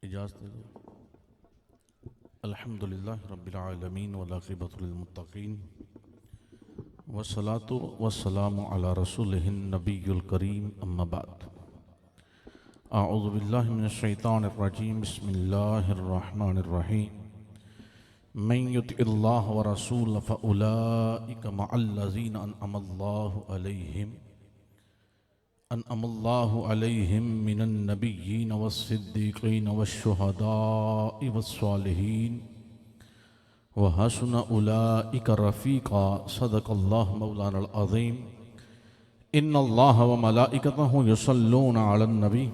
इजाज़त दे दो। अल्हम्दुलिल्लाह रब्बिल आलमीन वल आक़िबतु लिल मुत्तक़ीन वस्सलातु वस्सलामु अला रसूलिहिन नबिय्युल करीम अम्मा बाद। अऊज़ु बिल्लाहि मिनश शैतानिर रजीम बिस्मिल्लाहिर रहमानिर रहीम। मन युतिइल्लाह व रसूलहु फउलाइका मअल्लज़ीना अनअमल्लाहु अलैहिम मिनन नबिय्यीन वस्सिद्दीक़ीन वश्शुहदाኢ वस्सालिहीन व हसुन उलाइका रफ़ीक़ा। सदक़ल्लाहु मौलानल अज़ीम। इन्नल्लाह व मलाइकतहु युसल्लूना अलन नबी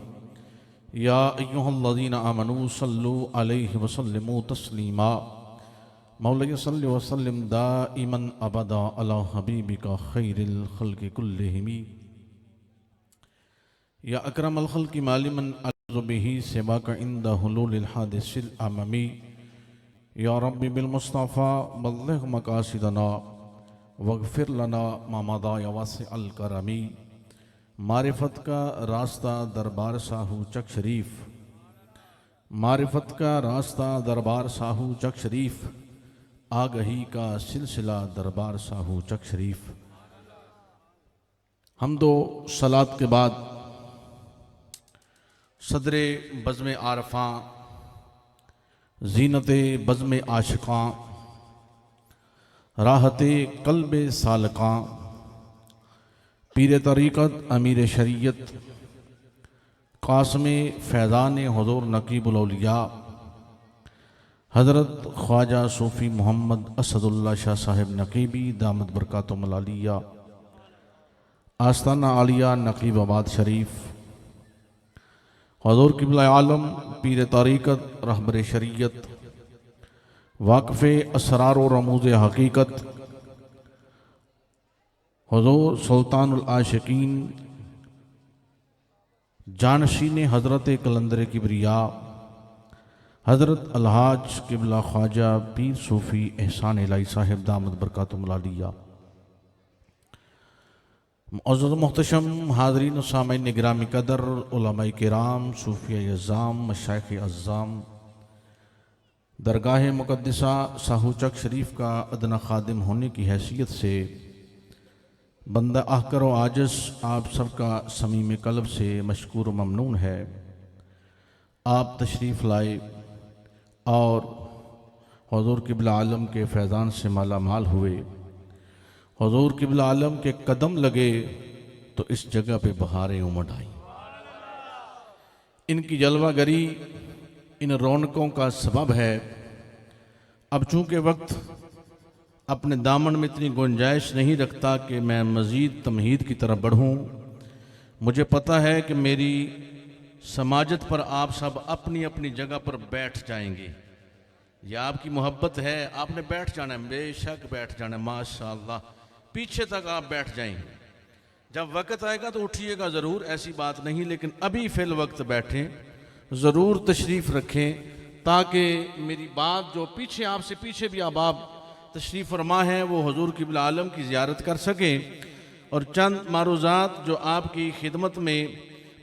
या अय्युहल्लज़ीना आमनू सल्लू अलैहि व सल्लिमू तस्लीमा। मौला सल्लि व सल्लिम दाइमन अबदा अला हबीबिका खैरिल खल्क़ि कुल्लिहिम या अकरमल खल्क़ि मालिमन अल्ज़ु बिही सिवाका इंदा हुलूलिल हादिसिल अममी। या रब्बी बिल मुस्तफ़ा बल्लिग़ मक़ासिदना वग़फ़िर लना मा मदा या वासिअल करमी। मारिफत का रास्ता दरबार साहू चक शरीफ, मारिफत का रास्ता दरबार साहू चक शरीफ, आगही का सिलसिला दरबार साहू चक शरीफ। हम्दो सलात के बाद सदरे बज़्म आरफ़ां, ज़ीनते बज़्म आशिक़ां, राहते क़ल्बे सालकां, पीर तरीक़त अमीर शरीयत क़ासिम फ़ैज़ान हुज़ूर नक़ीबुल औलिया हज़रत ख्वाजा सूफ़ी मोहम्मद असदुल्लाह शाह साहिब नक़ीबी दामद बरकातुहुल आलिया आस्ताना आलिया नक़ीबाबाद शरीफ, हुज़ूर क़िबला आलम पीर तरीक़त रहबर शरीयत वाक़िफ़े असरार व रमूज़ हक़ीक़त हुज़ूर सुल्तानुल आशिक़ीन जानशीन हज़रत कलंदर किबरिया हज़रत अलहाज क़िबला ख्वाजा पीर सूफ़ी एहसान इलाही साहिब दामद बरकातुहुल आलिया। मुअज़्ज़ज़ मुहतशम हाज़रीन सामईन गिरामी कदर, उलमाए किराम, सूफ़िया अज़्ज़ाम, मशाइख़ अज़्ज़ाम, दरगाह मुक़द्दसा साहू चक शरीफ का अदना खादिम होने की हैसियत से बंदा आहकर व आजिज़ आप सबका समीम कल्ब से मशकूर ममनून है। आप तशरीफ़ लाए और हुज़ूर क़िबला आलम के फैज़ान से माला माल हुए। हुज़ूर क़िबला आलम के कदम लगे तो इस जगह पे बहारें उमड़ आई। इनकी जलवागरी इन रौनकों का सबब है। अब चूँकि वक्त अपने दामन में इतनी गुंजाइश नहीं रखता कि मैं मज़ीद तमहीद की तरफ बढ़ूँ। मुझे पता है कि मेरी समाजत पर आप सब अपनी अपनी जगह पर बैठ जाएंगे। यह आपकी मोहब्बत है, आपने बैठ जाना है, बेशक बैठ जाना है, माशाअल्लाह पीछे तक आप बैठ जाएंगे। जब वक्त आएगा तो उठिएगा ज़रूर, ऐसी बात नहीं, लेकिन अभी फ़िल वक्त बैठें, ज़रूर तशरीफ़ रखें ताकि मेरी बात जो पीछे आपसे पीछे भी अहबाब तशरीफ़ फरमा है वो हुज़ूर क़िबला आलम की ज़ियारत कर सकें। और चंद मारूज़ात जो आपकी खिदमत में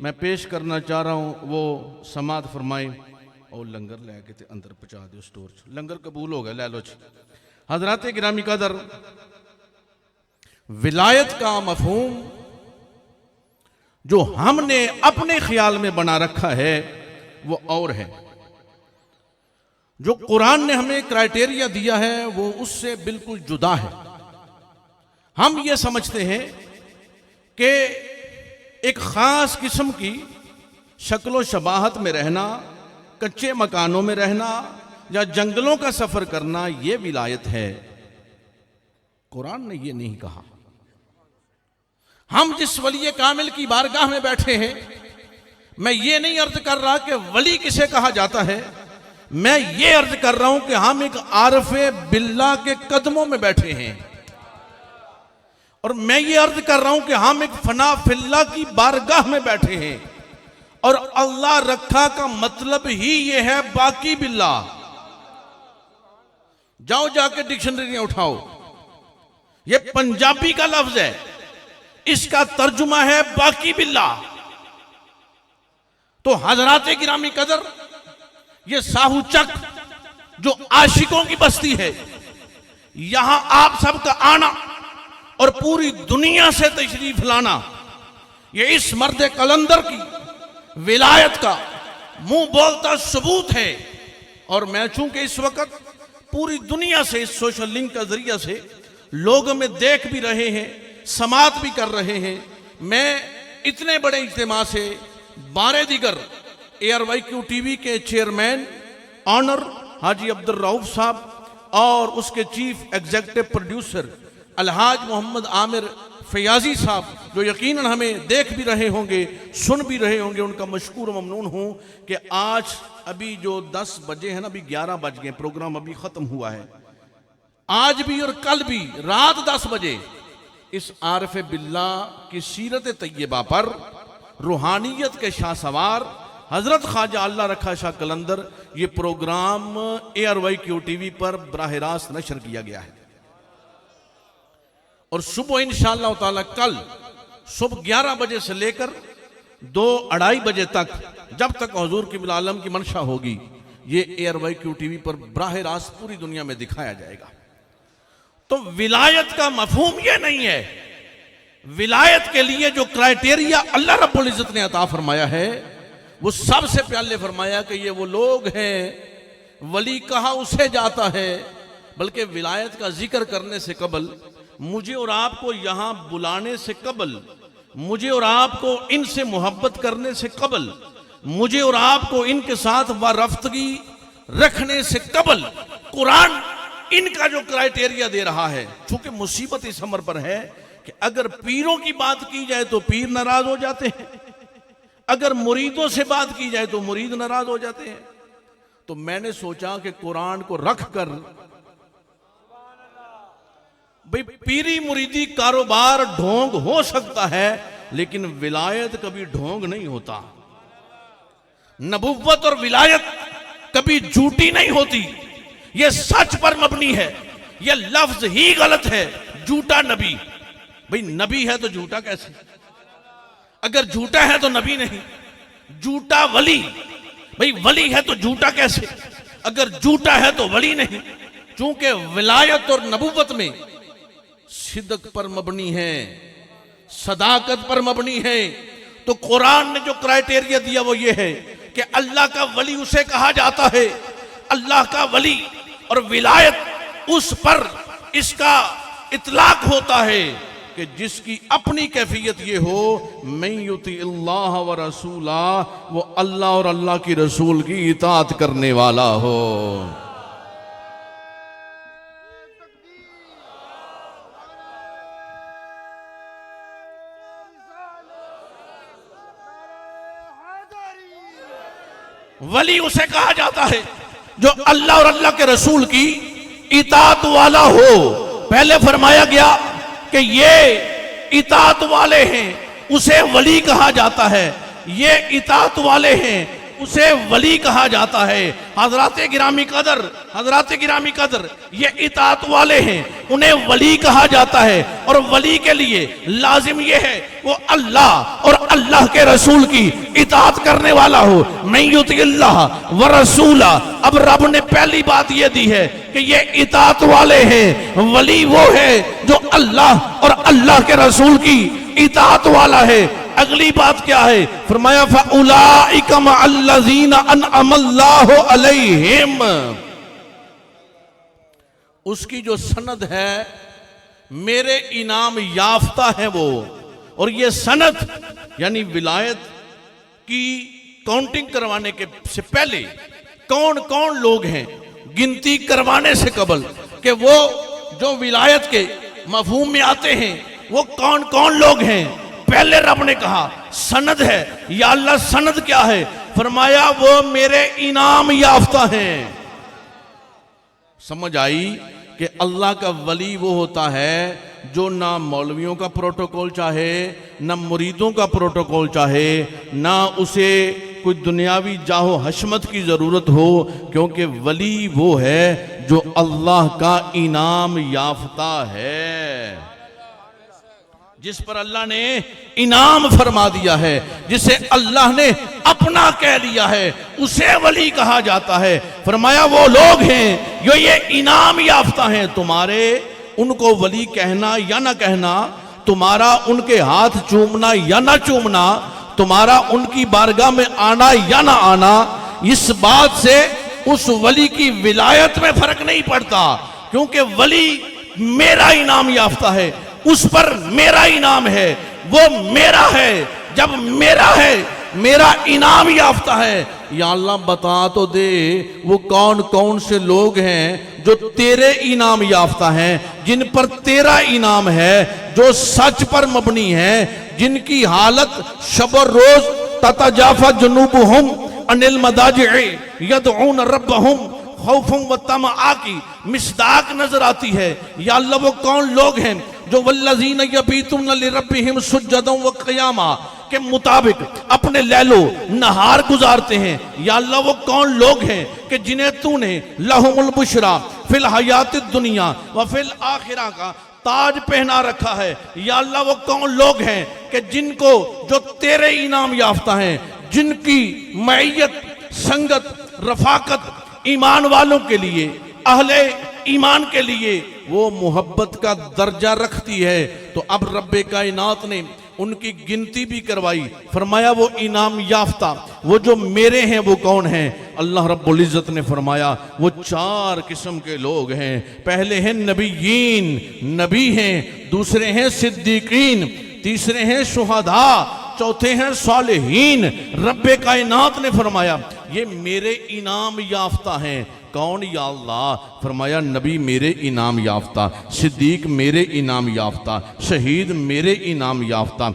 मैं पेश करना चाह रहा हूँ वो समात फरमाएँ। और लंगर लैके ते अंदर पहुँचा दो स्टोर च, लंगर कबूल हो गया, लै लो जी। हज़रात गिरामी कदर, विलायत का मफ़हूम जो हमने अपने ख्याल में बना रखा है वो और है। जो कुरान ने हमें क्राइटेरिया दिया है वो उससे बिल्कुल जुदा है। हम ये समझते हैं कि एक ख़ास किस्म की शक्लो शबाहत में रहना, कच्चे मकानों में रहना या जंगलों का सफ़र करना ये विलायत है। कुरान ने ये नहीं कहा। हम जिस वली कामिल की बारगाह में बैठे हैं, मैं ये नहीं अर्ज कर रहा कि वली किसे कहा जाता है, मैं ये अर्ज कर रहा हूं कि हम एक आरफ़े बिल्ला के कदमों में बैठे हैं। और मैं ये अर्ज कर रहा हूं कि हम एक फना फिल्ला की बारगाह में बैठे हैं। और अल्लाह रखा का मतलब ही ये है बाकी बिल्ला। जाओ जाके डिक्शनरी उठाओ, ये पंजाबी का लफ्ज है, इसका तर्जुमा है बाकी बिल्ला। तो हजरात गिरामी कदर, ये साहूचक जो आशिकों की बस्ती है, यहां आप सबका आना और पूरी दुनिया से तशरीफ लाना, ये इस मर्द कलंदर की विलायत का मुंह बोलता सबूत है। और मैं चूंकि इस वक्त पूरी दुनिया से इस सोशल लिंक का जरिया से लोग में देख भी रहे हैं, समात भी कर रहे हैं, मैं इतने बड़े इज्तिमा से बारे दिगर ARYQ TV के चेयरमैन ऑनर हाजी अब्दुल रऊफ साहब और उसके chief executive producer Alhaj Mohammad Aamir Fayazi साहब, जो यकीनन हमें देख भी रहे होंगे, सुन भी रहे होंगे, उनका मशकूर ममनून हूं कि आज अभी जो 10 बजे है ना, अभी 11 बज गए, प्रोग्राम अभी खत्म हुआ है, आज भी और कल भी रात 10 बजे इस आरिफ बिल्लाह की सीरत तैयबा पर रूहानियत के शाहसवार हजरत ख्वाजा अल्लाह रखा शाह कलंदर, ये प्रोग्राम ARYQ TV पर बराह रास्त नशर किया गया है। और सुबह इंशाअल्लाह ताला कल सुबह 11 बजे से लेकर 2-2:30 बजे तक, जब तक हुजूर क़िबला आलम की मंशा होगी, ये ARYQ TV पर बराह रास्त पूरी दुनिया में दिखाया जाएगा। तो विलायत का मफहूम ये नहीं है, विलायत के लिए जो क्राइटेरिया अल्लाह रब्बुल इज्जत ने अता फरमाया है, वो सबसे पहले फरमाया कि ये वो लोग हैं, वली कहा उसे जाता है, बल्कि विलायत का जिक्र करने से कबल, मुझे और आपको यहां बुलाने से कबल, मुझे और आपको इनसे मोहब्बत करने से कबल, मुझे और आपको इनके साथ वारफ्तगी रखने से कबल, कुरान इनका जो क्राइटेरिया दे रहा है। चूंकि मुसीबत इस अमर पर है कि अगर पीरों की बात की जाए तो पीर नाराज हो जाते हैं, अगर मुरीदों से बात की जाए तो मुरीद नाराज हो जाते हैं। तो मैंने सोचा कि कुरान को रख कर भाई, पीरी मुरीदी कारोबार ढोंग हो सकता है, लेकिन विलायत कभी ढोंग नहीं होता। नबुव्वत और विलायत कभी झूठी नहीं होती, यह सच पर मबनी है। यह लफ्ज ही गलत है, झूठा नबी। भाई नबी है तो झूठा कैसे? अगर झूठा है तो नबी नहीं। झूठा वली, भाई वली है तो झूठा कैसे? अगर झूठा है तो वली नहीं। चूंकि विलायत और नबुव्वत में सिद्क पर मबनी है, सदाकत पर मबनी है। तो कुरान ने जो क्राइटेरिया दिया वो ये है कि अल्लाह का वली उसे कहा जाता है, अल्लाह का वली और विलायत उस पर इसका इतलाक होता है कि जिसकी अपनी कैफियत ये हो, मैं युति अल्लाह व रसूला, वो अल्लाह और अल्लाह की रसूल की इताअत करने वाला हो। वली उसे कहा जाता है जो अल्लाह और अल्लाह के रसूल की इताअत वाला हो। पहले फरमाया गया कि ये इताअत वाले हैं, उसे वली कहा जाता है। ये इताअत वाले हैं, उसे वली कहा जाता है। हजराते गिरामी कदर, ये इताअत वाले हैं, उन्हें वली कहा जाता है। और वली के लिए लाजिम ये है वो अल्लाह और अल्लाह के रसूल की इताअत करने वाला हो। मैं युतिल्लाह व रसूला। अब रब ने पहली बात ये दी है कि ये इताअत वाले हैं। वली वो है जो अल्लाह और अल्लाह के रसूल की इताअत वाला है। अगली बात क्या है? फरमाया फउलाइका मअल्लज़ीना अनअमल्लाहु अलैहिम। उसकी जो सनद है मेरे इनाम याफ्ता है वो। और ये सनद यानी विलायत की काउंटिंग करवाने के से पहले कौन कौन लोग हैं, गिनती करवाने से कबल कि वो जो विलायत के मफहूम में आते हैं वो कौन कौन लोग हैं, पहले रब ने कहा सनद है। या अल्लाह सनद क्या है? फरमाया वो मेरे इनाम याफ्ता हैं। समझ आई कि अल्लाह का वली वो होता है जो ना मौलवियों का प्रोटोकॉल चाहे, ना मुरीदों का प्रोटोकॉल चाहे, ना उसे कोई दुनियावी जाहो हशमत की जरूरत हो, क्योंकि वली वो है जो अल्लाह का इनाम याफ्ता है। जिस पर अल्लाह ने इनाम फरमा दिया है, जिसे अल्लाह ने अपना कह लिया है, उसे वली कहा जाता है। फरमाया वो लोग हैं जो ये इनाम याफ्ता हैं। तुम्हारे उनको वली कहना या ना कहना, तुम्हारा उनके हाथ चूमना या ना चूमना, तुम्हारा उनकी बारगाह में आना या ना आना, इस बात से उस वली की विलायत में फर्क नहीं पड़ता, क्योंकि वली मेरा इनाम याफ्ता है, उस पर मेरा इनाम है, वो मेरा है। जब मेरा है, मेरा इनाम याफ्ता है, या अल्लाह बता तो दे वो कौन कौन से लोग हैं जो तेरे इनाम याफ्ता हैं, जिन पर तेरा इनाम है, जो सच पर मबनी है, जिनकी हालत शब रोज ततजाफा जुनूबुहुम अनिल मदाजि'i यदऊन रब्बहुम खौफन व तमआ की मिसदाक नजर आती है। या अल्लाह वो कौन लोग हैं जो वल्लज़ीना यबीतून लिरब्बिहिम सुज्जदन व क़ियामा के मुताबिक अपने लैलो नहार गुजारते हैं। या अल्लाह वो कौन लोग हैं कि जिन्हें तूने लहुमुल बुशरा फिल हयातिद दुनिया व फिल आखिरा का ताज पहना रखा है। या अल्लाह वो कौन लोग हैं कि जिनको जो तेरे इनाम याफ्ता हैं, जिनकी मैयत संगत रफाकत ईमान वालों के लिए, अहले ईमान के लिए वो मोहब्बत का दर्जा रखती है। तो अब रब्बे कायनात ने उनकी गिनती भी करवाई। फरमाया वो इनाम याफ्ता वो जो मेरे हैं वो कौन हैं? अल्लाह रब्बुल इज़्ज़त ने फरमाया वो 4 किस्म के लोग हैं। पहले हैं नबीयीन, नबी हैं, दूसरे हैं सिद्दीकीन, तीसरे हैं शुहदा, चौथे हैं सालिहीन। रब्बे कायनात ने फरमाया ये मेरे इनाम याफ्ता हैं। कौन? या अल्लाह। फरमाया नबी मेरे इनाम याफ्ता, सिद्दीक मेरे इनाम याफ्ता, शहीद मेरे इनाम याफ्ता,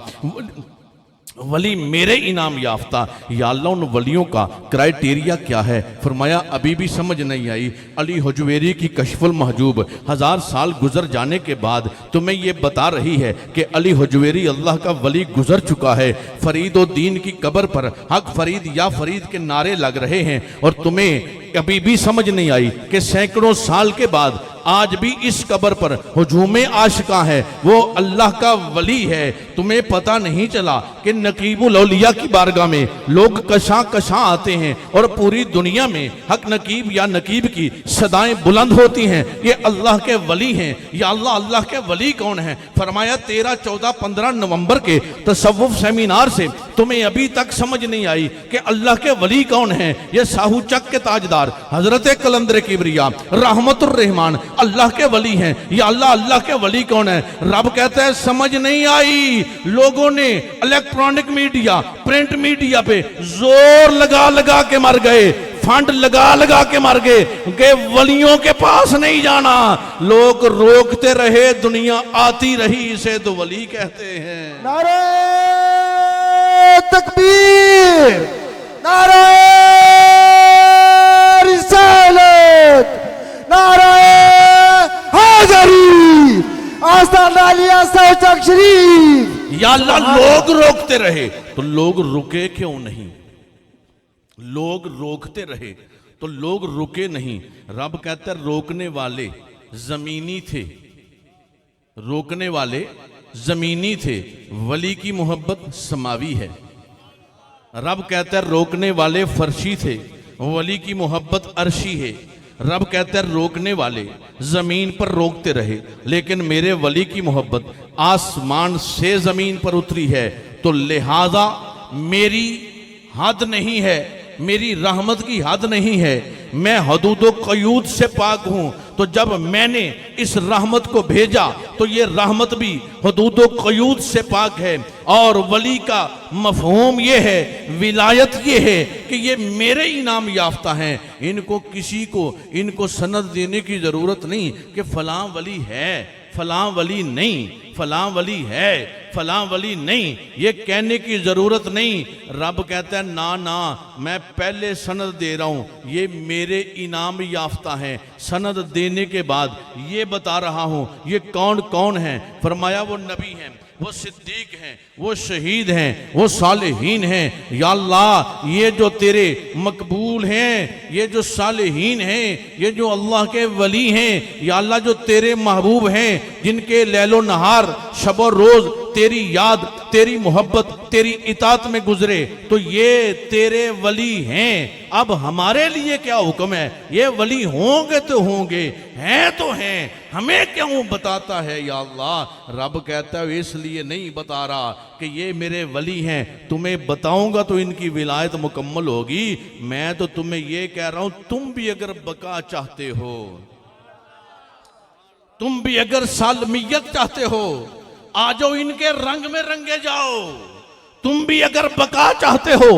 वली मेरे इनाम याफ्ता। या अल्लाह उन वलियों का क्राइटेरिया क्या है? फरमाया अभी भी समझ नहीं आई। अली हुजवेरी की कशफुल महजूब 1000 साल गुजर जाने के बाद तुम्हें ये बता रही है कि अली हुजवेरी अल्लाह का वली गुजर चुका है। फरीदुद्दीन की कब्र पर हक फरीद या फरीद के नारे लग रहे हैं, और तुम्हें अभी भी समझ नहीं आई कि सैकड़ों साल के बाद आज भी इस कब्र पर हुजूम आशिका है, वो अल्लाह का वली है। तुम्हें पता नहीं चला कि नकीबुल औलिया की बारगाह में लोग कशां कशां आते हैं और पूरी दुनिया में हक नकीब या नकीब की सदाएं बुलंद होती हैं, ये अल्लाह के वली हैं। या अल्लाह, अल्लाह के वली कौन है? फरमाया 13, 14, 15 नवंबर के तसव्वुफ सेमिनार से तुम्हें अभी तक समझ नहीं आई कि अल्लाह के वली कौन है। ये साहू चक के ताजदार हजरत कलंदर किबरिया रहमतुर रहमान अल्लाह के वली हैं। या अल्लाह, अल्लाह के वली कौन है? रब कहता है समझ नहीं आई। लोगों ने इलेक्ट्रॉनिक मीडिया, प्रिंट मीडिया पे जोर लगा लगा के मर गए, फंड लगा लगा के मर गए कि वलियों के पास नहीं जाना। लोग रोकते रहे, दुनिया आती रही, इसे तो वली कहते हैं। नारे तकबीर, नारे रिसालत, नारे हाज़री, आस्ताना अलिया साहिब शरीफ। या अल्लाह लोग रोकते रहे तो लोग रुके क्यों नहीं? लोग रोकते रहे तो लोग रुके नहीं। रब कहता है रोकने वाले जमीनी थे, रोकने वाले जमीनी थे, वली की मोहब्बत समावी है। रब कहता है रोकने वाले फर्शी थे, वली की मोहब्बत अर्शी है। रब कहता है रोकने वाले जमीन पर रोकते रहे, लेकिन मेरे वली की मोहब्बत आसमान से जमीन पर उतरी है। तो लिहाजा मेरी हद नहीं है, मेरी रहमत की हद नहीं है, मैं हदूदो क़यूद से पाक हूं। तो जब मैंने इस रहमत को भेजा तो ये रहमत भी हदूदो क़यूद से पाक है। और वली का मफ़हूम ये है, विलायत ये है कि ये मेरे इनाम याफ्ता हैं। इनको किसी को इनको सनद देने की ज़रूरत नहीं कि फ़लाँ वली है, फ़लाँ वली नहीं, फ़लाँ वली है, फ़लाँ वली नहीं, ये कहने की ज़रूरत नहीं। रब कहता है ना ना, मैं पहले सनद दे रहा हूँ, ये मेरे इनाम याफ्ता हैं। सनद देने के बाद ये बता रहा हूँ ये कौन कौन हैं। फरमाया वो नबी हैं, वो सिद्दीक हैं, वो शहीद हैं, वो सालिहीन हैं। या अल्लाह ये जो तेरे मकबूल हैं, ये जो सालिहीन हैं, ये जो अल्लाह के वली हैं, या अल्लाह जो तेरे महबूब हैं, जिनके लैलो नहार शब और रोज़ तेरी याद, तेरी मोहब्बत, तेरी इताअत में गुजरे तो ये तेरे वली हैं। अब हमारे लिए क्या हुक्म है, ये वली होंगे तो होंगे, हैं तो हैं, हमें क्यों बताता है या अल्लाह। रब कहता है इसलिए नहीं बता रहा कि ये मेरे वली हैं, तुम्हें बताऊंगा तो इनकी विलायत मुकम्मल होगी। मैं तो तुम्हें ये कह रहा हूं, तुम भी अगर बका चाहते हो, तुम भी अगर सालमियत चाहते हो, आ जाओ इनके रंग में रंगे जाओ। तुम भी अगर बका चाहते हो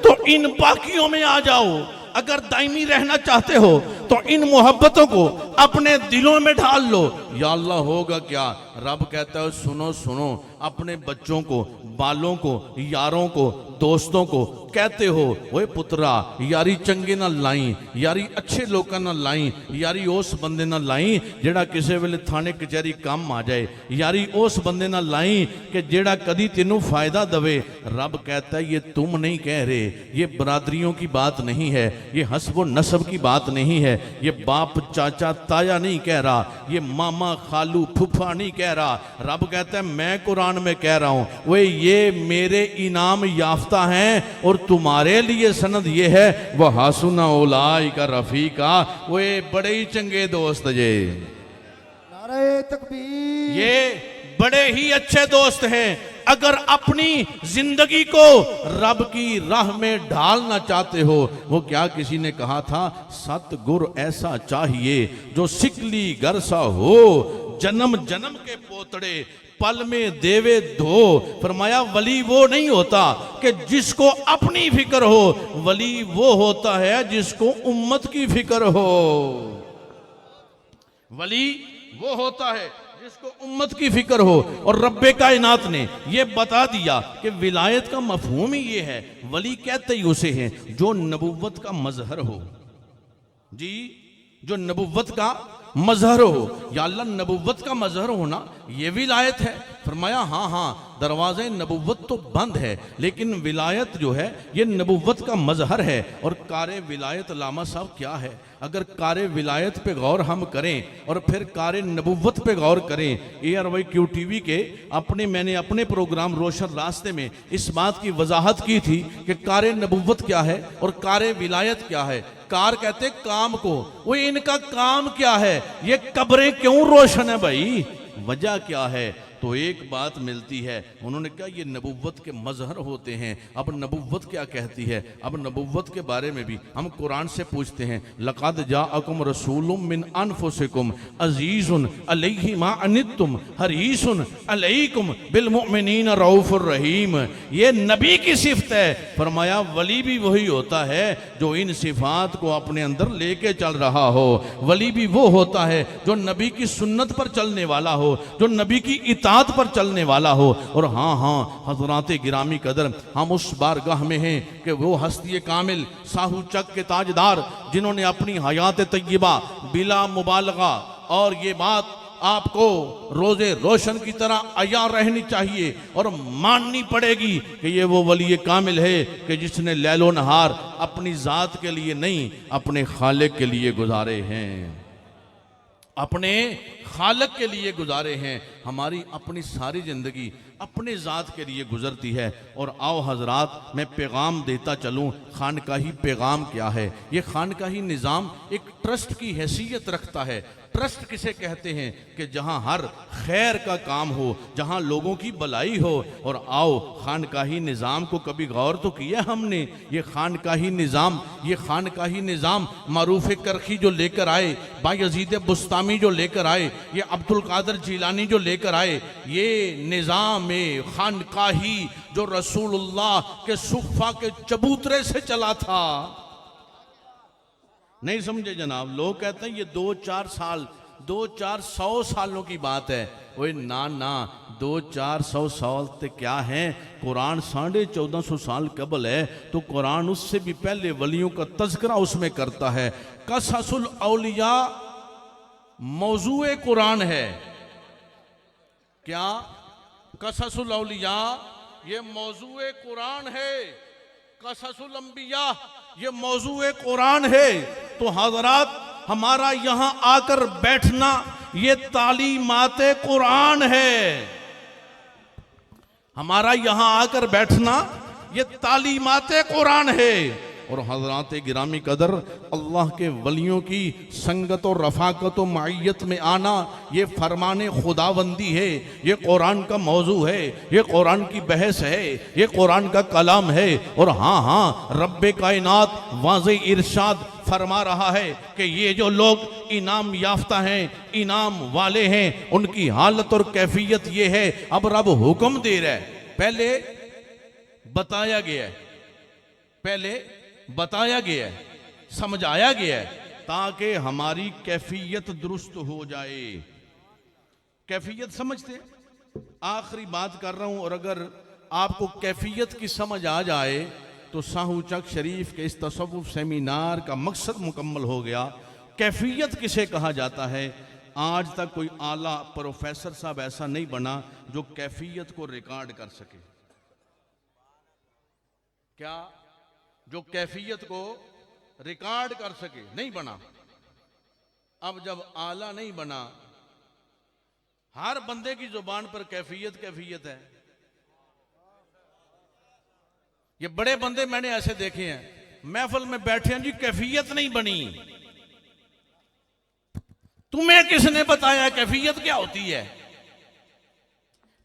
तो इन बाकियों में आ जाओ। अगर दायमी रहना चाहते हो तो इन मोहब्बतों को अपने दिलों में ढाल लो। या अल्लाह होगा क्या। रब कहता है सुनो सुनो, अपने बच्चों को, बालों को, यारों को, दोस्तों को कहते हो, ओए पुत्रा यारी चंगे ना लाई, यारी अच्छे लोगों ना लाई, यारी उस बंदे ना लाई जेड़ा किसी वेले थाने कचहरी काम आ जाए, यारी उस बंदे ना लाई कि जेड़ा कदी तेनू फायदा दवे। रब कहता है ये तुम नहीं कह रहे, ये बरादरियों की बात नहीं है, ये हस्ब व नस्ब की बात नहीं है, ये बाप चाचा ताया नहीं कह रहा, ये मामा खालू फूफा नहीं कह रहा। रब कहता है मैं कुरान में कह रहा हूं, वे ये मेरे इनाम याफ्ता हैं और तुम्हारे लिए सनद ये है वह हासुना उलाई का रफीका, वे बड़े ही चंगे दोस्त जे, नारे तकबीर, ये बड़े ही अच्छे दोस्त हैं। अगर अपनी जिंदगी को रब की राह में ढालना चाहते हो, वो क्या किसी ने कहा था, सतगुर ऐसा चाहिए जो सिकली घर सा हो, जन्म जन्म के पोतड़े पल में देवे धो। फरमाया वली वो नहीं होता कि जिसको अपनी फिक्र हो, वली वो होता है जिसको उम्मत की फिक्र हो। वली वो होता है जिसको उम्मत की फिक्र हो। और रब्बे कायनात ने ये बता दिया कि विलायत का मफहूम ही ये है, वली कहते ही उसे हैं जो नबुव्वत का मजहर हो। जी, जो नबुव्वत का मजहर हो। या अल्लाह नबुव्वत का मजहर होना ये विलायत है। फरमाया हाँ हाँ, दरवाज़े नबुव्वत तो बंद है लेकिन विलायत जो है ये नबुव्वत का मजहर है। और कारे विलायत लामा साहब क्या है, अगर कारे विलायत पे गौर हम करें और फिर कारे नबुव्वत पे गौर करें। ARYQ TV के मैंने अपने प्रोग्राम रोशन रास्ते में इस बात की वजाहत की थी कि कारे नबुव्वत क्या है और कारे विलायत क्या है। कार कहते काम को, वो इनका काम क्या है, ये कब्रें क्यों रोशन है भाई, वजह क्या है। तो एक बात मिलती है, उन्होंने कहा ये नबुव्वत के मजहर होते हैं। अब नबुव्वत क्या कहती है, अब नबुव्वत के बारे में भी हम कुरान से पूछते हैं। लक़द जाअकुम रसूलुम मिन अनफुसिकुम अज़ीज़ुन अलैहि मा अनित्तुम हरीसुन अलैकुम बिल मुमिनीन रऊफुर रहीम। ये नबी की सिफत है। फरमाया वली भी वही होता है जो इन सिफात को अपने अंदर लेके चल रहा हो। वली भी वो होता है जो नबी की सुन्नत पर चलने वाला हो, जो नबी की इताअत पर चलने वाला हो। और हाँ हाँ हज़रात गिरामी कदर, हम उस बारगाह में हैं कि वो हस्ती कामिल साहू चक के ताजदार जिन्होंने अपनी हयात तय्यबा बिला मुबालगा, और ये बात आपको रोजे रोशन की तरह अया रहनी चाहिए और माननी पड़ेगी कि ये वो वली कामिल है कि जिसने लैलो नहार अपनी जात के लिए नहीं अपने खालिक के लिए गुजारे हैं, अपने खालिक के लिए गुजारे हैं। हमारी अपनी सारी ज़िंदगी अपने ज़ात के लिए गुजरती है। और आओ हजरात, मैं पैगाम देता चलूँ। खानकाही पैगाम क्या है, ये खानकाही निज़ाम एक ट्रस्ट की हैसियत रखता है। ट्रस्ट किसे कहते हैं कि जहाँ हर खैर का काम हो, जहाँ लोगों की भलाई हो। और आओ खानकाही निज़ाम को कभी गौर तो किया हमने, ये खानकाही निज़ाम मारूफ करखी जो लेकर आए, बायज़ीद बुस्तामी जो लेकर आए, ये अब्दुल कादिर जीलानी जो लेकर आए, ये निज़ाम खानकाही जो रसूलुल्लाह के सुफ़ा के चबूतरे से चला था। नहीं समझे जनाब, लोग कहते हैं ये 2-4 सालों की बात है। ओए ना ना, 200-400 साल तो क्या है, कुरान 1450 साल कबल है। तो कुरान उससे भी पहले वलियों का तज़किरा उसमें करता है। कससुल औलिया मौजूए कुरान है। क्या कससुल औलिया ये मौजूए कुरान है, कससुल अंबिया ये मौजूए कुरान है। तो हज़रात, हमारा यहाँ आकर बैठना ये तालीमात कुरान है। हमारा यहां आकर बैठना ये तालीमाते कुरान है। और हजरात गिरामी कदर, अल्लाह के वलियों की संगत और रफाकत और मायत में आना ये फरमाने खुदाबंदी है, ये कुरान का मौजू है, ये कुरान की बहस है, ये कुरान का कलाम है। और हाँ हाँ, रब्बे कायनात वाज़े इरशाद फरमा रहा है कि ये जो लोग इनाम याफ्ता हैं, इनाम वाले हैं, उनकी हालत और कैफियत ये है। अब रब हुक्म दे रहा है, पहले बताया गया है, पहले बताया गया है, समझाया गया है, ताकि हमारी कैफियत दुरुस्त हो जाए। कैफियत समझते हैं? आखिरी बात कर रहा हूं, और अगर आपको कैफियत की समझ आ जाए तो साहू चक शरीफ के इस तसव्वुफ सेमिनार का मकसद मुकम्मल हो गया। कैफियत किसे कहा जाता है? आज तक कोई आला प्रोफेसर साहब ऐसा नहीं बना जो कैफियत को रिकॉर्ड कर सके। क्या? जो कैफियत को रिकॉर्ड कर सके, नहीं बना। अब जब आला नहीं बना, हर बंदे की जुबान पर कैफियत कैफियत है। ये बड़े बंदे मैंने ऐसे देखे हैं, महफिल में बैठे हैं जी, कैफियत नहीं बनी। तुम्हें किसने बताया कैफियत क्या होती है?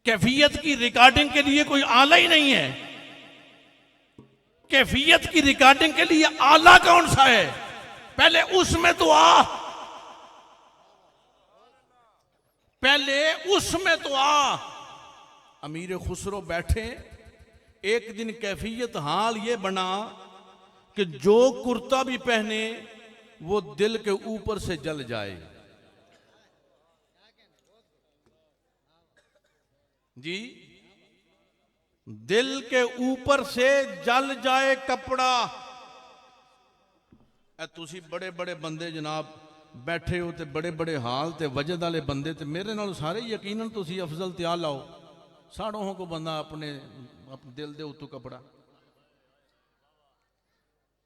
कैफियत की रिकॉर्डिंग के लिए कोई आला ही नहीं है। कैफियत की रिकॉर्डिंग के लिए आला कौन सा है? पहले उसमें तो आ, पहले उसमें तो आ। अमीर खुसरो बैठे, एक दिन कैफियत हाल ये बना कि जो कुर्ता भी पहने वो दिल के ऊपर से जल जाए। जी, दिल के ऊपर से जल जाए कपड़ा। तुसी बड़े बड़े बंदे जनाब बैठे हो, ते बड़े बड़े हाल ते वजद वाले बंदे, ते मेरे नाल सारे यकीनन तुसी अफजल त्यार लाओ। साड़ों को बंदा अपने दिल दे उत्तों कपड़ा,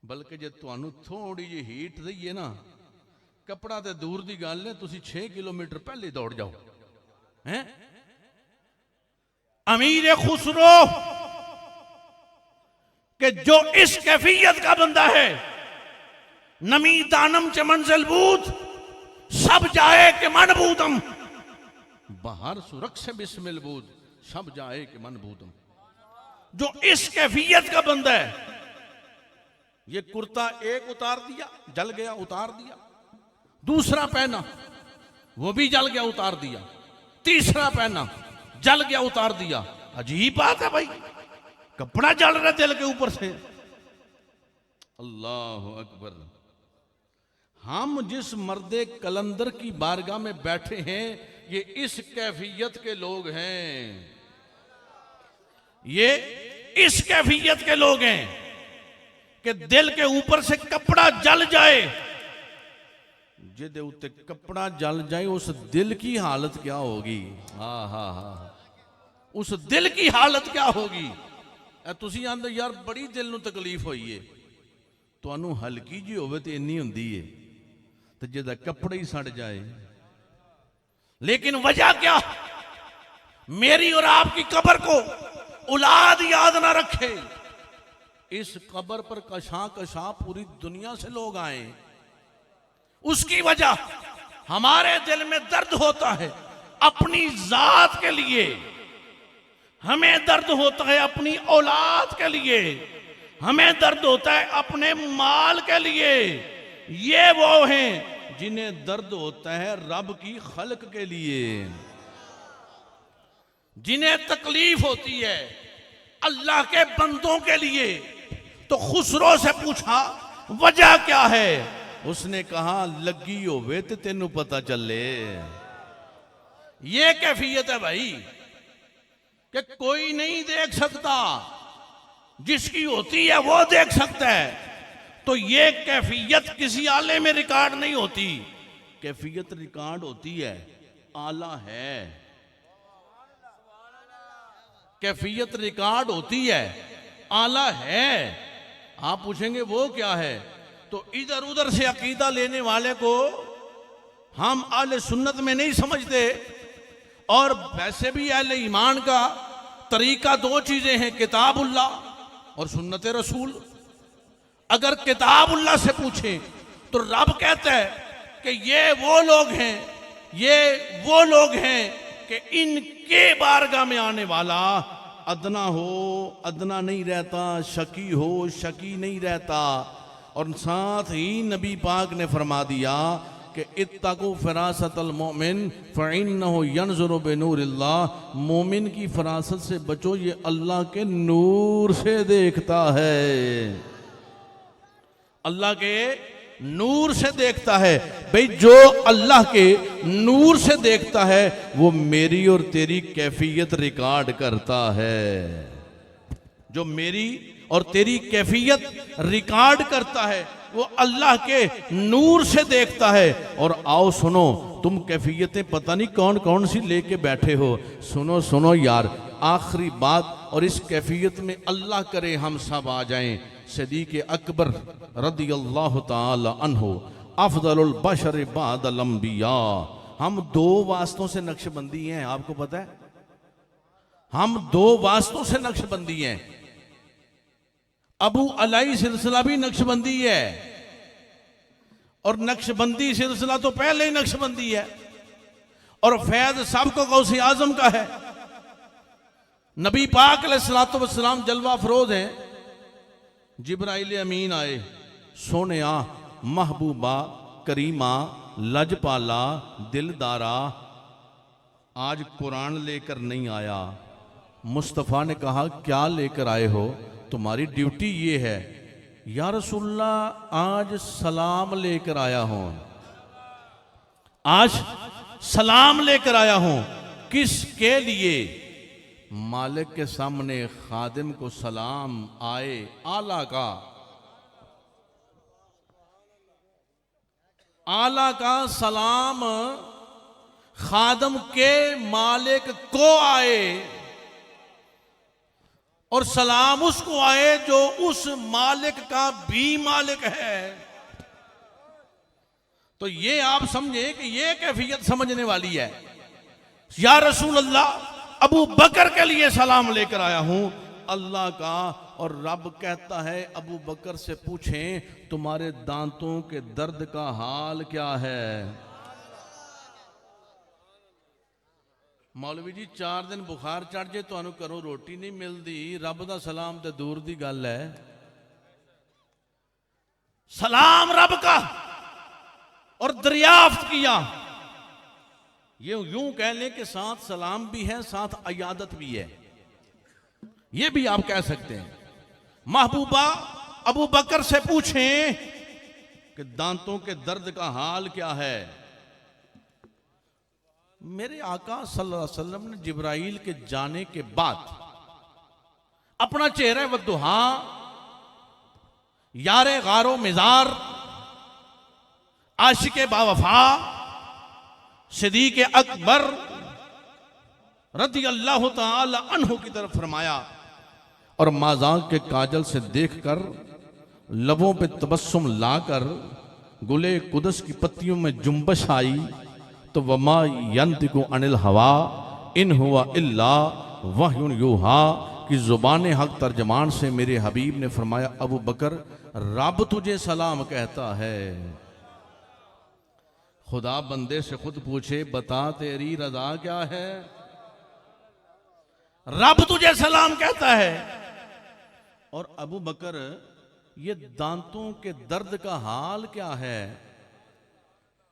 बल्कि जे तुहानू थोड़ी जी हीट रही है ना, कपड़ा ते दूर दी गल है, तुसी 6 किलोमीटर पहले दौड़ जाओ। हैं? अमीर खुसरो कि जो इस कैफियत का बंदा है, नमी दानम च मंजिल बूद, सब जाए कि मन बूदम, बाहर सुरख से बिस्मिल बूद, सब जाए कि मन बूदम। जो इस कैफियत का बंदा है, ये कुर्ता एक उतार दिया, जल गया, उतार दिया। दूसरा पहना, वो भी जल गया, उतार दिया। तीसरा पहना, जल गया, उतार दिया। अजीब बात है भाई, कपड़ा जल रहा दिल के ऊपर से। अल्लाह अकबर। हम जिस मर्दे कलंदर की बारगाह में बैठे हैं, ये इस कैफियत के लोग हैं, ये इस कैफियत के लोग हैं कि दिल के ऊपर से कपड़ा जल जाए। जिदे उत्ते कपड़ा जल जाए, उस दिल की हालत क्या होगी? हाँ हाँ हाँ, उस दिल की हालत क्या होगी? तुसी आंदे यार बड़ी दिल नूं तकलीफ होई है, तुहानू हल्की जी होवे ते इन्नी हुंदी है, ते जिहदा कपड़ा ही सड़ जाए। लेकिन वजह क्या? मेरी और आपकी कब्र को औलाद याद ना रखे। इस कब्र पर कशा कशा पूरी दुनिया से लोग आए। उसकी वजह हमारे दिल में दर्द होता है अपनी जात के लिए, हमें दर्द होता है अपनी औलाद के लिए, हमें दर्द होता है अपने माल के लिए। ये वो हैं जिन्हें दर्द होता है रब की खल्क के लिए, जिन्हें तकलीफ होती है अल्लाह के बंदों के लिए। तो खुसरो से पूछा वजह क्या है? उसने कहा लगी होवे ते तेनू पता चले। ये कैफियत है भाई कि कोई नहीं देख सकता, जिसकी होती है वो देख सकता है। तो ये कैफियत किसी आले में रिकॉर्ड नहीं होती, कैफियत रिकॉर्ड होती है, आला है। कैफियत रिकॉर्ड होती है, आला है। आप पूछेंगे वो क्या है? तो इधर उधर से अकीदा लेने वाले को हम अहले सुन्नत में नहीं समझते, और वैसे भी अहले ईमान का तरीका दो चीजें हैं, किताबुल्लाह और सुन्नत रसूल। अगर किताबुल्लाह से पूछें तो रब कहता है कि ये वो लोग हैं कि इनके बारगाह में आने वाला अदना हो, अदना नहीं रहता, शकी हो, शकी नहीं रहता। और साथ ही नबी पाक ने फरमा दिया कि इत्तकू फरासतल मोमिन फ़इन्नहु यंज़ुरु बिनूरिल्लाह, मोमिन की फरासत से बचो, ये अल्लाह के नूर से देखता है, अल्लाह के नूर से देखता है। भाई जो अल्लाह के नूर से देखता है वो मेरी और तेरी कैफियत रिकॉर्ड करता है, जो मेरी और तेरी कैफियत रिकॉर्ड करता है वो अल्लाह के नूर से देखता है। और आओ सुनो, तुम कैफियतें पता नहीं कौन कौन सी लेके बैठे हो, सुनो सुनो यार, आखिरी बात, और इस कैफियत में अल्लाह करे हम सब आ जाएं। सिद्दीक़ अकबर रदियल्लाहु ताला अन्हु अफदलुल बशर बादल अंबिया। हम दो वास्तों से नक्शबंदी हैं, आपको पता है, हम दो वास्तों से नक्शबंदी हैं। अबू अलाई सिलसिला भी नक्शबंदी है, और नक्शबंदी सिलसिला तो पहले ही नक्शबंदी है, और फैज सबको गौसे आजम का है। नबी पाक अलैहिस्सलातु वस्सलाम जलवा फरोज हैं। जिब्राइल अमीन आए, सोनिया, महबूबा, करीमा, लजपाला, दिलदारा, आज कुरान लेकर नहीं आया। मुस्तफ़ा ने कहा क्या लेकर आए हो, तुम्हारी ड्यूटी ये है। या रसूलल्लाह आज सलाम लेकर आया हूं, आज सलाम लेकर आया हूं। किसके लिए? मालिक के सामने खादिम को सलाम आए, आला का, आला का सलाम खादम के मालिक को आए, और सलाम उसको आए जो उस मालिक का भी मालिक है। तो ये आप समझे कि ये कैफियत समझने वाली है। या रसूल अल्लाह, अबू बकर के लिए सलाम लेकर आया हूं, अल्लाह का। और रब कहता है अबू बकर से पूछें तुम्हारे दांतों के दर्द का हाल क्या है। मौलवी जी 4 दिन बुखार चढ़ जाए तो घरों रोटी नहीं मिलती, रब दा सलाम तो दूर दी गल है। सलाम रब का, और दरियाफ्त किया, ये यूं कह लें कि साथ सलाम भी है, साथ अयादत भी है, ये भी आप कह सकते हैं। महबूबा अबू बकर से पूछें कि दांतों के दर्द का हाल क्या है। मेरे आका सल्लल्लाहु अलैहि वसल्लम ने जिब्राइल के जाने के बाद अपना चेहरा वद्दुहा, यारे गारो मिजार, आशिके बावफा सिद्दीक़ अकबर रदियल्लाहु ताला अन्हु की तरफ फरमाया, और माज़ाक के काजल से देखकर, लबों पे तबस्सुम लाकर, गुले कुदस की पत्तियों में जुम्बश आई, तो वमा यंतिकु अनिल हवा इन हुआ इल्ला वह्युन यूहा की जुबान हक तर्जमान से मेरे हबीब ने फरमाया, अबू बकर रब तुझे सलाम कहता है। खुदा बंदे से खुद पूछे बता तेरी रजा क्या है, रब तुझे सलाम कहता है। और अबू बकर ये दांतों के दर्द का हाल क्या है,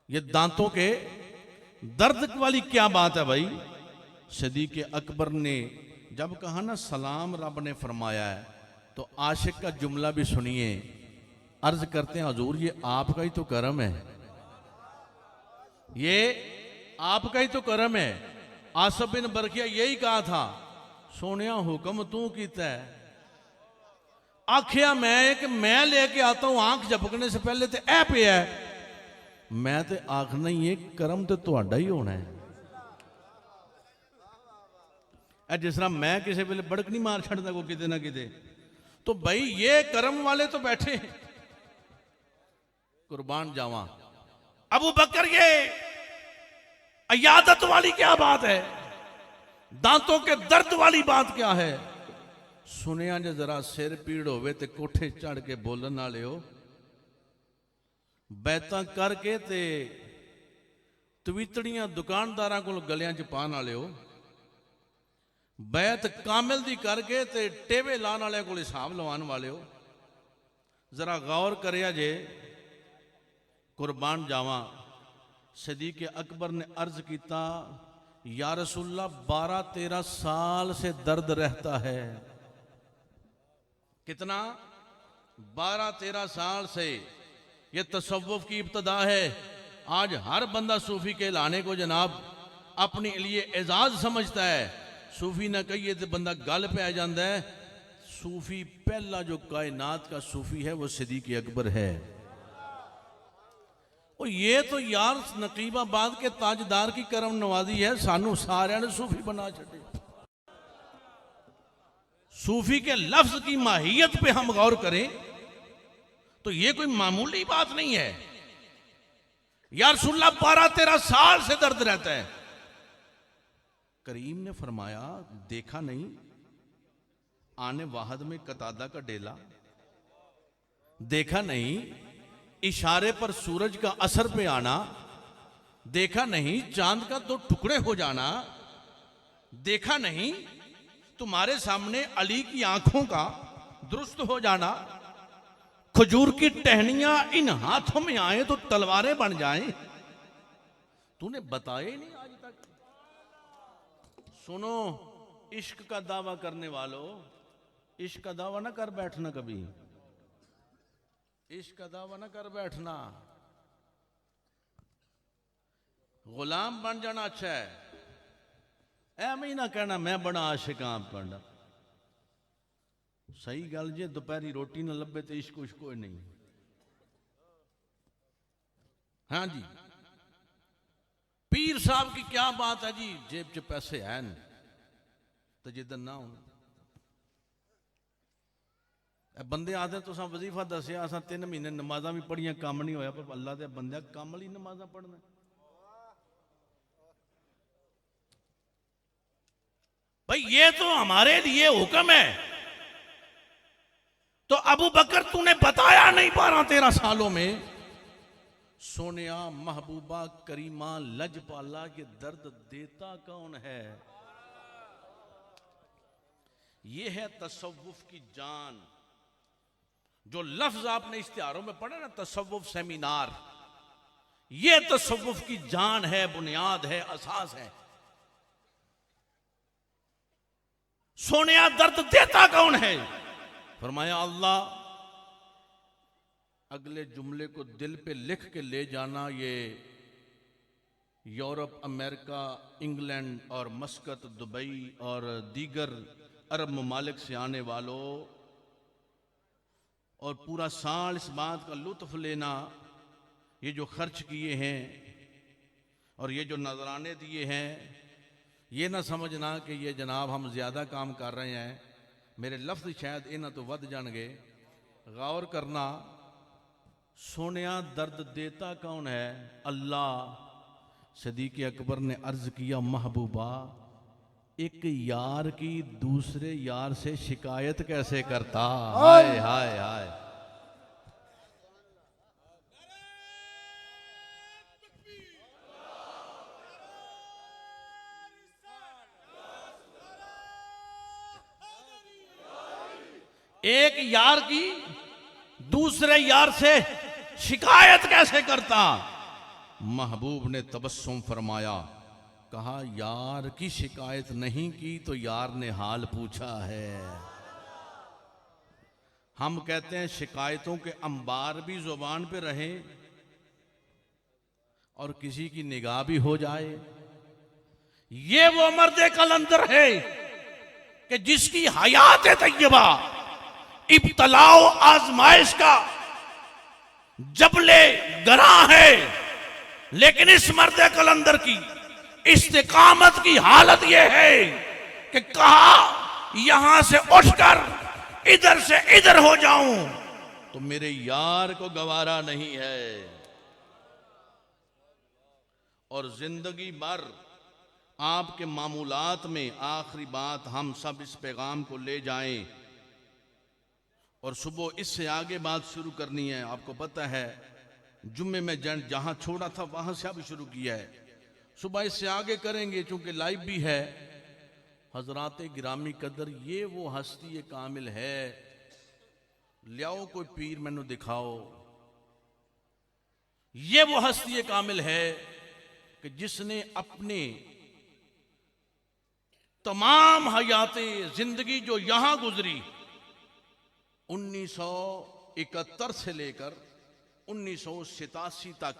ये दांतों के दर्द वाली क्या बात है भाई। सिद्दीक़ अकबर ने जब कहा ना सलाम रब ने फरमाया है, तो आशिक का जुमला भी सुनिए। अर्ज करते हैं हुजूर ये आपका ही तो करम है, ये आपका ही तो करम है। आसिफ बिन बरकिया यही कहा था, सोनिया हुक्म तू कीता है, आखिया मैं लेके आता हूं आंख झपकने से पहले तो ऐ पे है, मैं तो आखना ही है करम तो तुहाडा ही होना है। जिस तरह मैं किसी वेले बड़क नहीं मार छड़ता को किते ना किते, तो भाई ये करम वाले तो बैठे, कुर्बान जावा। अबू बकर ये अयादत वाली क्या बात है। दांतों के दर्द वाली बात क्या है? सुनिया जे जरा सिर पीड़ होवे ते कोठे चढ़ के बोलन वाले हो, बैतां करके ते तवीतड़ियां दुकानदारां को गलियां च पान वाले हो, बैत कामिल दी करके ते टेवे लाने वाले को हिसाब लवान वाले हो। जरा गौर करिया जे, कुर्बान जावा, सदीक अकबर ने अर्ज किया, या रसूलल्लाह 12-13 साल से दर्द रहता है। कितना? 12-13 साल से। ये तसव्वुफ की इब्तदा है। आज हर बंदा सूफी के लाने को जनाब अपने लिए एजाज समझता है। सूफी ना कहिए तो बंदा गल पे आ जाता है। सूफी पहला जो कायनात का सूफी है वो सिद्दीक़ अकबर है। और ये तो यार नकीबाबाद के ताजदार की करम नवाजी है, सानू सारे ने सूफी बना छड़े। सूफी के लफ्ज की माहियत पे हम गौर करें तो ये कोई मामूली बात नहीं है। यार सुल्ला 12-13 साल से दर्द रहता है। करीम ने फरमाया, देखा नहीं आने वाहद में कतादा का डेला? देखा नहीं इशारे पर सूरज का असर पे आना? देखा नहीं चांद का 2 टुकड़े हो जाना? देखा नहीं तुम्हारे सामने अली की आंखों का दुरुस्त हो जाना? खजूर की टहनियां इन हाथों में आए तो तलवारें बन जाएं? तूने बताया ही नहीं आज तक। सुनो, इश्क का दावा करने वालों, इश्क का दावा ना कर बैठना कभी। इश्क का दावा ना कर बैठना। गुलाम बन जाना अच्छा है, एम ही ना कहना मैं बड़ा आशिक हाँ पढ़ना। सही गल जे दोपहरी रोटी ना लभे तो इश्क उश्क कोई नहीं। हाँ जी, पीर साहब की क्या बात है जी, जेब च पैसे है न तो जिदन ना हो। बंदे आते तो वजीफा दसिया, असा 3 महीने नमाजा भी पढ़िया, काम नहीं होया, पर अल्लाह के बंदे काम वाली नमाजा पढ़ना। भाई ये तो हमारे लिए हुक्म है। तो अबू बकर तूने बताया नहीं 12-13 सालों में? सोनिया, महबूबा, करीमा, लजपाला, ये दर्द देता कौन है? ये है तसव्वुफ की जान। जो लफ्ज आपने इश्तिहारों में पढ़ा ना, तसव्वुफ सेमिनार, ये तसव्वुफ की जान है, बुनियाद है, असास है। सोनिया, दर्द देता कौन है? फरमाया अल्लाह। अगले जुमले को दिल पे लिख के ले जाना। ये यूरोप, अमेरिका, इंग्लैंड और मस्कत, दुबई और दीगर अरब ममालिक से आने वालों, और पूरा साल इस बात का लुत्फ लेना, ये जो खर्च किए हैं और ये जो नजराने दिए हैं, ये ना समझना कि ये जनाब हम ज़्यादा काम कर रहे हैं। मेरे लफ्ज़ शायद इन्हें तो वध जाएंगे। गौर करना, सोनिया दर्द देता कौन है? अल्लाह। सिद्दीक़ अकबर ने अर्ज किया, महबूबा, एक यार की दूसरे यार से शिकायत कैसे करता? हाय हाय हाय। एक यार की दूसरे यार से शिकायत कैसे करता? महबूब ने तबस्सुम फरमाया, कहा यार की शिकायत नहीं की तो यार ने हाल पूछा है। हम कहते हैं शिकायतों के अंबार भी जुबान पे रहे और किसी की निगाह भी हो जाए। ये वो मर्द कलंदर है कि जिसकी हयात तैयबा इब्तलाओ आजमाइश का जबले गरा है, लेकिन इस मर्द कलंदर की इस्तिकामत की हालत यह है कि कहा यहां से उठकर इधर से इधर हो जाऊं तो मेरे यार को गवारा नहीं है। और जिंदगी भर आपके मामूलात में आखिरी बात हम सब इस पैगाम को ले जाएं और सुबह इससे आगे बात शुरू करनी है। आपको पता है जुम्मे में जहां छोड़ा था वहां से अभी शुरू किया है, सुबह इससे आगे करेंगे चूंकि लाइव भी है। हजरात गिरामी कदर, ये वो हस्ती कामिल है, लियाओ कोई पीर मैनू दिखाओ। ये वो हस्ती कामिल है कि जिसने अपने तमाम हयाते जिंदगी जो यहां गुजरी 1971 से लेकर 1987 तक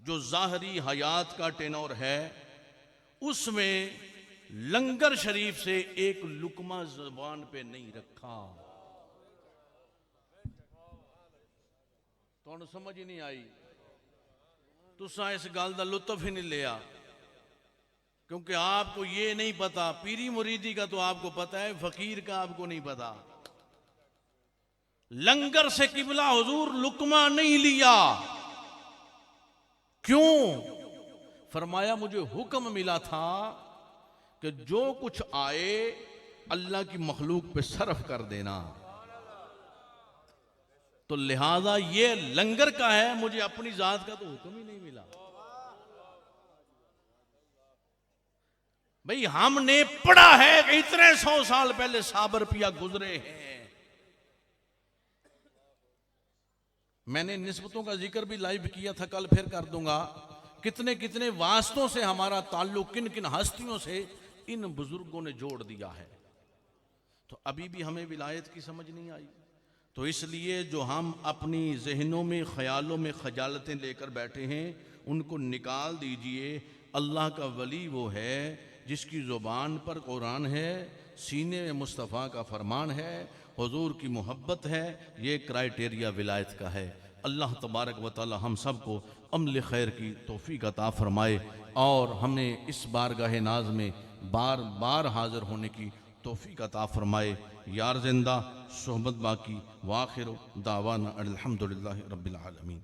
जो ज़ाहरी हयात का टेनोर है, उसमें लंगर शरीफ से एक लुकमा ज़बान पे नहीं रखा। तो समझ ही नहीं आई, तुसा इस गल का लुत्फ ही नहीं लिया, क्योंकि आपको ये नहीं पता। पीरी मुरीदी का तो आपको पता है, फकीर का आपको नहीं पता। लंगर से किबला हुजूर लुकमा नहीं लिया। क्यों? फरमाया मुझे हुक्म मिला था कि जो कुछ आए अल्लाह की मखलूक पे सर्फ कर देना। तो लिहाजा ये लंगर का है, मुझे अपनी जात का तो हुक्म ही नहीं मिला। भाई हमने पढ़ा है कि इतने 100 साल पहले साबर पिया गुजरे हैं। मैंने निस्बतों का जिक्र भी लाइव किया था, कल फिर कर दूंगा। कितने कितने वास्तों से हमारा ताल्लुक, किन किन हस्तियों से इन बुजुर्गों ने जोड़ दिया है। तो अभी भी हमें विलायत की समझ नहीं आई। तो इसलिए जो हम अपनी जहनों में ख्यालों में खजालतें लेकर बैठे हैं, उनको निकाल दीजिए। अल्लाह का वली वो है जिसकी ज़ुबान पर कुरान है, सीने में मुस्तफ़ा का फरमान है, हुजूर की मोहब्बत है। ये क्राइटेरिया विलायत का है। अल्लाह तबारक व तआला हम सब को अमल खैर की तौफीक अता फरमाए और हमें इस बारगाह नाज में बार बार हाज़िर होने की तौफीक अता फरमाए। यार जिंदा सोहबत बाकी। वाखिर दावाना अल्हम्दुलिल्लाहि रब्बिल आलमीन।